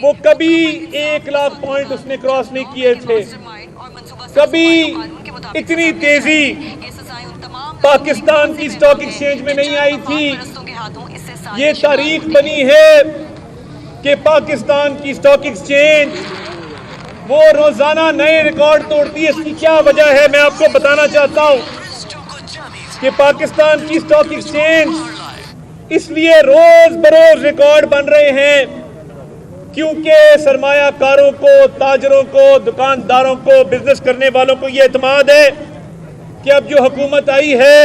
وہ کبھی 1,00,000 پوائنٹ اس نے کراس نہیں کیے تھے. کبھی اتنی تیزی پاکستان کی اسٹاک ایکسچینج میں نہیں آئی تھی. یہ تاریخ بنی ہے کہ پاکستان کی اسٹاک ایکسچینج وہ روزانہ نئے ریکارڈ توڑتی ہے. اس کی کیا وجہ ہے میں آپ کو بتانا چاہتا ہوں کہ پاکستان کی اسٹاک ایکسچینج اس لیے روز بروز ریکارڈ بن رہے ہیں کیونکہ سرمایہ کاروں کو، تاجروں کو، دکانداروں کو، بزنس کرنے والوں کو یہ اعتماد ہے کہ اب جو حکومت آئی ہے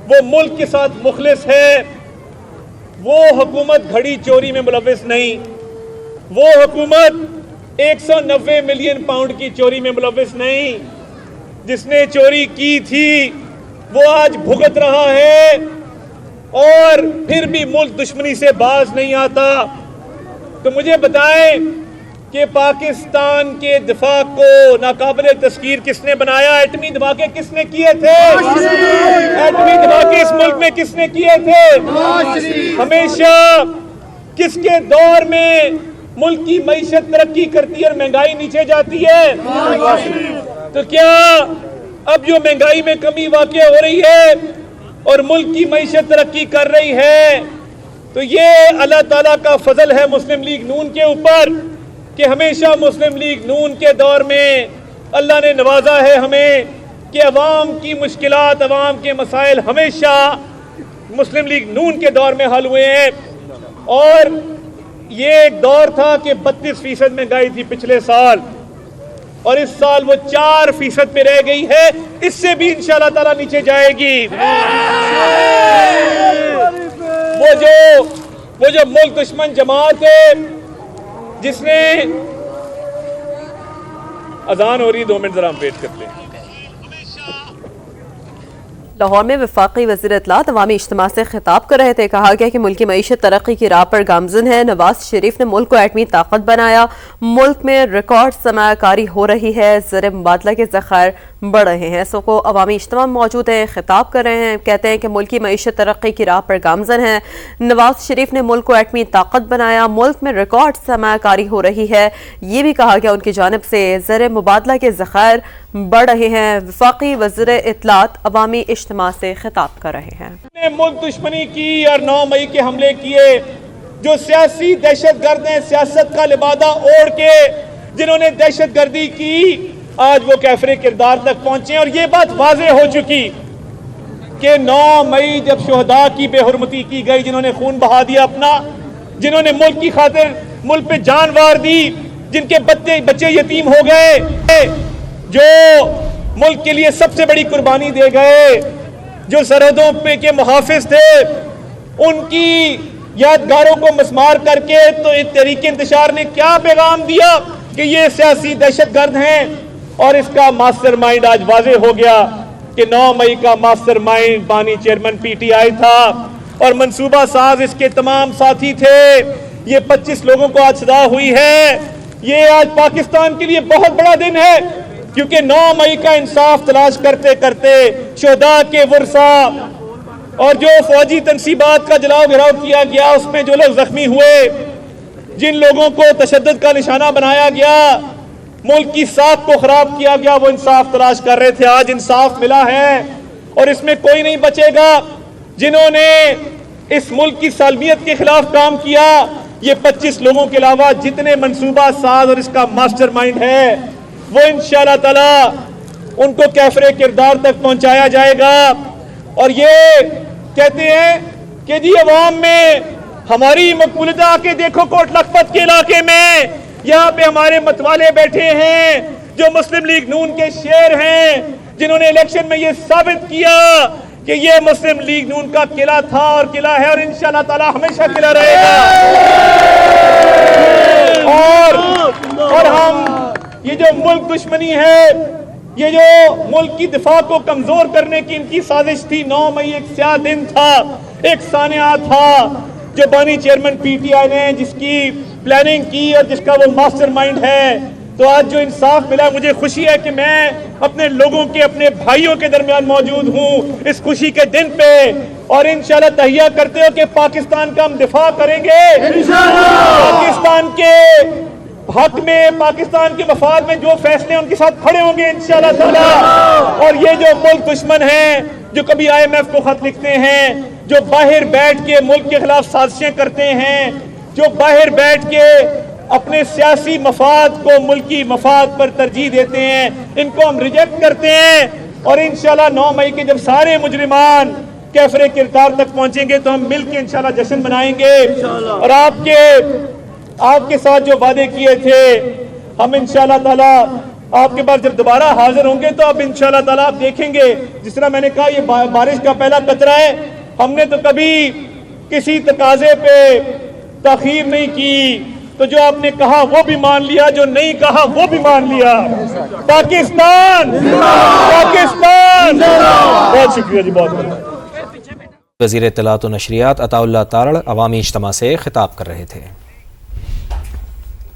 وہ ملک کے ساتھ مخلص ہے. وہ حکومت گھڑی چوری میں ملوث نہیں. وہ حکومت 190 ملین پاؤنڈ کی چوری میں ملوث نہیں. جس نے چوری کی تھی وہ آج بھگت رہا ہے اور پھر بھی ملک دشمنی سے باز نہیں آتا. تو مجھے بتائیں کہ پاکستان کے دفاع کو ناقابل تذکیر کس نے بنایا؟ ایٹمی دھماکے کس نے کیے تھے؟ ایٹمی دھماکے اس ملک میں کس نے کیے تھے؟ ہمیشہ کس کے دور میں ملک کی معیشت ترقی کرتی ہے اور مہنگائی نیچے جاتی ہے؟ تو کیا اب جو مہنگائی میں کمی واقع ہو رہی ہے اور ملک کی معیشت ترقی کر رہی ہے تو یہ اللہ تعالیٰ کا فضل ہے مسلم لیگ نون کے اوپر کہ ہمیشہ مسلم لیگ نون کے دور میں اللہ نے نوازا ہے ہمیں کہ عوام کی مشکلات، عوام کے مسائل ہمیشہ مسلم لیگ نون کے دور میں حل ہوئے ہیں. اور یہ ایک دور تھا کہ 32% مہنگائی تھی پچھلے سال اور اس سال وہ 4% پہ رہ گئی ہے. اس سے بھی انشاءاللہ تعالیٰ نیچے جائے گی. وہ جو ملک دشمن جماعت ہے جس نے اذان ہو رہی 2 منٹ ذرا ہم ویٹ کرتے ہیں. لاہور میں وفاقی وزیر اطلاعات عوامی اجتماع سے خطاب کر رہے تھے. کہا گیا کہ ملکی معیشت ترقی کی راہ پر گامزن ہے. نواز شریف نے ملک کو ایٹمی طاقت بنایا. ملک میں ریکارڈ سرمایہ کاری ہو رہی ہے. زر مبادلہ کے ذخائر بڑھ رہے ہیں. اس کو عوامی اجتماع میں موجود ہیں، خطاب کر رہے ہیں. کہتے ہیں کہ ملکی معیشت ترقی کی راہ پر گامزن ہے. نواز شریف نے ملک کو ایٹمی طاقت بنایا. ملک میں ریکارڈ سرمایہ کاری ہو رہی ہے. یہ بھی کہا گیا ان کی جانب سے زر مبادلہ کے ذخائر بڑھ رہے ہیں. وفاقی وزیر اطلاعات عوامی اجتماع سے خطاب کر رہے ہیں. ملک دشمنی کی اور 9 مئی کے حملے کیے جو سیاسی دہشت گرد ہیں، سیاست کا لبادہ اوڑھ کے جنہوں نے دہشت گردی کی، آج وہ کیفر کردار تک پہنچے. اور یہ بات واضح ہو چکی کہ 9 مئی جب شہداء کی بے حرمتی کی گئی، جنہوں نے خون بہا دیا اپنا، جنہوں نے ملک کی خاطر ملک پہ جان وار دی، جن کے بچے یتیم ہو گئے، جو ملک کے لیے سب سے بڑی قربانی دے گئے، جو سرحدوں پہ کے محافظ تھے، ان کی یادگاروں کو مسمار کر کے تو تحریک انتشار نے کیا پیغام دیا کہ یہ سیاسی دہشت گرد ہیں. اور اس کا ماسٹر مائنڈ آج واضح ہو گیا کہ 9 مئی کا ماسٹر مائنڈ بانی چیئرمین پی ٹی آئی تھا اور منصوبہ ساز اس کے تمام ساتھی تھے. یہ 25 لوگوں کو آج سزا ہوئی ہے. یہ آج پاکستان کے لیے بہت بڑا دن ہے کیونکہ 9 مئی کا انصاف تلاش کرتے کرتے شہداء کے ورثاء اور جو فوجی تنصیبات کا جلاؤ گھراؤ کیا گیا، اس میں جو لوگ زخمی ہوئے، جن لوگوں کو تشدد کا نشانہ بنایا گیا، ملک کی ساکھ کو خراب کیا گیا، وہ انصاف تلاش کر رہے تھے. آج انصاف ملا ہے اور اس میں کوئی نہیں بچے گا. جنہوں نے اس ملک کی سالمیت کے خلاف کام کیا، یہ 25 لوگوں کے علاوہ جتنے منصوبہ ساز اور اس کا ماسٹر مائنڈ ہے، وہ انشاءاللہ تعالی ان کو کیفر کردار تک پہنچایا جائے گا. اور یہ کہتے ہیں کہ جی عوام میں ہماری مقبولیت آ کے دیکھو کوٹ لکھپت کے علاقے میں یہاں پہ ہمارے متوالے بیٹھے ہیں جو مسلم لیگ نون کے شیر ہیں، جنہوں نے الیکشن میں یہ ثابت کیا کہ یہ مسلم لیگ نون کا قلعہ تھا اور قلعہ ہے اور انشاءاللہ تعالی ہمیشہ قلعہ رہے گا. اور ہم یہ جو ملک دشمنی ہے، یہ جو ملک کی دفاع کو کمزور کرنے کی ان کی سازش تھی، 9 مئی ایک سیاہ دن تھا، ایک سانحہ تھا جو بانی چیئرمین پی ٹی آئی نے جس کی پلاننگ کی اور جس کا وہ ماسٹر مائنڈ ہے. تو آج جو انصاف ملا، مجھے خوشی ہے کہ میں اپنے لوگوں کے، اپنے بھائیوں کے درمیان موجود ہوں اس خوشی کے دن پہ. اور انشاءاللہ تہیہ کرتے ہو کہ پاکستان کا ہم دفاع کریں گے. پاکستان حق میں، پاکستان کے مفاد میں جو فیصلے ان کے ساتھ کھڑے ہوں گے انشاءاللہ تعالی۔ اور یہ جو ملک دشمن ہیں، جو کبھی IMF کو خط لکھتے ہیں، جو باہر بیٹھ کے ملک کے خلاف سازشیں کرتے ہیں، جو باہر بیٹھ کے اپنے سیاسی مفاد کو ملکی مفاد پر ترجیح دیتے ہیں، ان کو ہم ریجیکٹ کرتے ہیں۔ اور انشاءاللہ 9 مئی کے جب سارے مجرمان کیفر کرتار تک پہنچیں گے تو ہم مل کے انشاءاللہ جشن منائیں گے۔ اور آپ کے ساتھ جو وعدے کیے تھے، ہم انشاءاللہ تعالی آپ کے پاس جب دوبارہ حاضر ہوں گے تو اب انشاءاللہ تعالی آپ دیکھیں گے، جس طرح میں نے کہا یہ بارش کا پہلا قطرہ ہے، ہم نے تو کبھی کسی تقاضے پہ تاخیر نہیں کی، تو جو آپ نے کہا وہ بھی مان لیا، جو نہیں کہا وہ بھی مان لیا۔ پاکستان پاکستان۔ بہت شکریہ جی، بہت بہت۔ وزیر اطلاعات و نشریات عطا اللہ تارڑ عوامی اجتماع سے خطاب کر رہے تھے۔